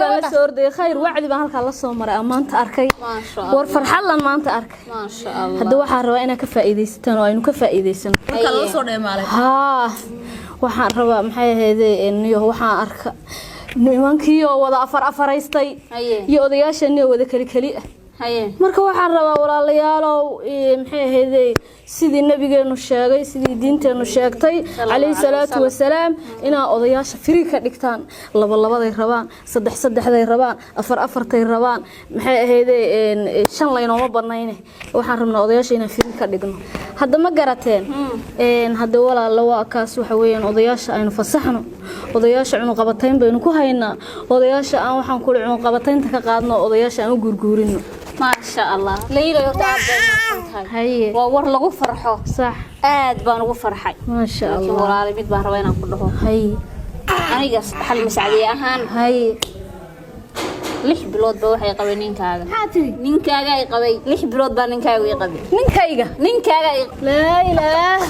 baan la soo orday khayr wacdi baan halka la soo maray maanta arkay war farxad lan maanta arkay ما شاء الله hadda waxaan rabaa inaan ka faa'iideystaan oo aynu ka faa'iideysano marka la soo dheemaalay waxaan rabaa maxay ahaydeen iyo waxaan arka nimankii oo wada afaraystay iyo odayaashani oo wada kali marka waxaan rabaa walaalayaalow maxay ahaydeen sidii nabigeenu sheegay sidii diinteenu sheegtay kaleey salaatu wasalaam ina odayaasha firi ka dhigtaan labaday rabaan saddexday rabaan afartay rabaan maxay ahaydeen shan laynooma badnayne waxaan rabnaa odayaasha inaan firi ka dhigno hadda ma garateen hadda walaalo waa kaas waxa weeyaan odayaasha aynu fasaxno odayaasha cunug qabatayn baynu ku haynaa odayaasha aan waxaan ku cunug qabataynta ka qaadno odayaasha aan u gurguurino ما شاء الله ليلى يطعب هي وور لغو فرحو صح aad baan ugu farxay ما شاء الله walaal mid baan rabaa inaan ku dhaho هي aniga xal mas'aadi ahaan هي 6 bilood ba waxay qabay ninkaaga ninkaaga ay qabay 6 bilood baa ninkaaga ay qabay ninkaaga لا اله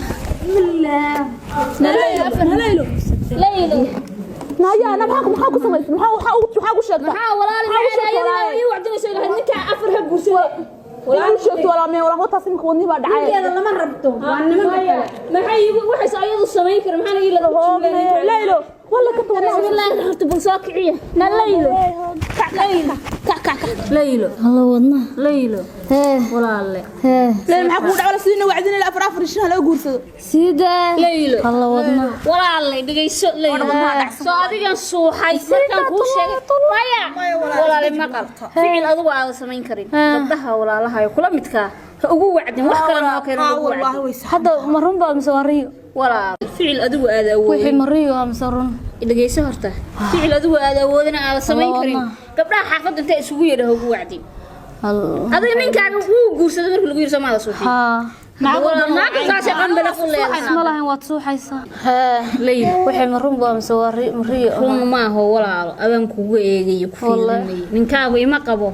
الا الله ليلى نايا انا maxaa ku sameeyay maxaa ku sheegtay maxaa walaal ay wacdinayso ilahay ninka afar ha guursaday walaal sheegtay walaal mee walaal taas imka wadni baa dhacay ninkeeda lama rabto waa nimanka maxay waxay ayadu sameyn kar maxaa ila dhaho laylo wala ka toona bismillaah horta bal soo kiciya na laylo ليلى الله wadna ليلى walaale laylo maxaa ku dhacay sidina wacdinay afar shan la guursado sida ليلى الله wadna walaale dhigayso laylo soo adigan suuxay markaan ku sheegay maya walaale maqal ficil adigu aad sameyn karin gabdhaha walaalaha ay kula midka ugu wacdin wax kale ma keenay wallahi way hadda marun baa masawariyo walaal ficil adigu aad awood wixii mariyo am sarun dhageyso horta ficil adigu aad awoodina aad sameyn karin gabdhaha xaafadda inta isugu yeedho ugu wacdin adiga ninkaaga uu guursaday markii lagu yirso maada suuxin naagta kaashay qanbala ku leeyahay ma lahayn waad suuxaysa leeyahay wixii marun baa mariyo run ma aha walaal adan kugu eegayo ku fiirinay ninkaagu ima qabo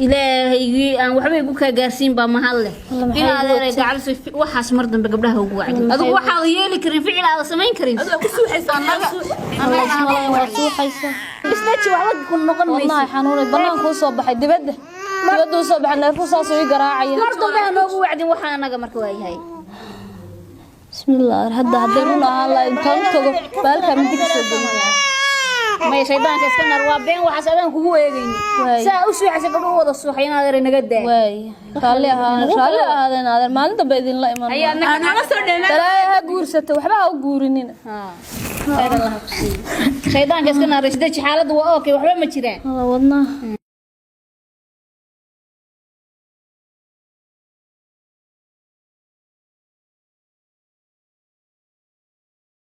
ilaahay aan waxba igu ka gaarsiin ba mahal leh in adeeray gacalso waxaas mar dambe gabdhaha ugu wacdin adigu waxa la yeeli karin ficil aad sameyn karin adiga ku suuxaysan naga waad suuxaysa isdaji waxba ku noqon mayso wallahi xanuunay banaanka soo baxay dibadda soo baxay neerfu saas u garaacay mar dambe aan ugu wacdin waxa anaga marka waa yahay bismillaah hadda hadaynu ahaan la intaan tago baalka mid soo galay ما شيطان كسكنر وبين وحسدان كوغو eegayni saa u suuxaysa gabdho wada suuxayna adeer naga daa way raalli ahaadeen adeer maalinta baydin la iman ana soo dheelay talaaha guursato waxba ha u guurinin shaytaan kaskana rashida xaaladdu waa okay waxba ma jiraan wadna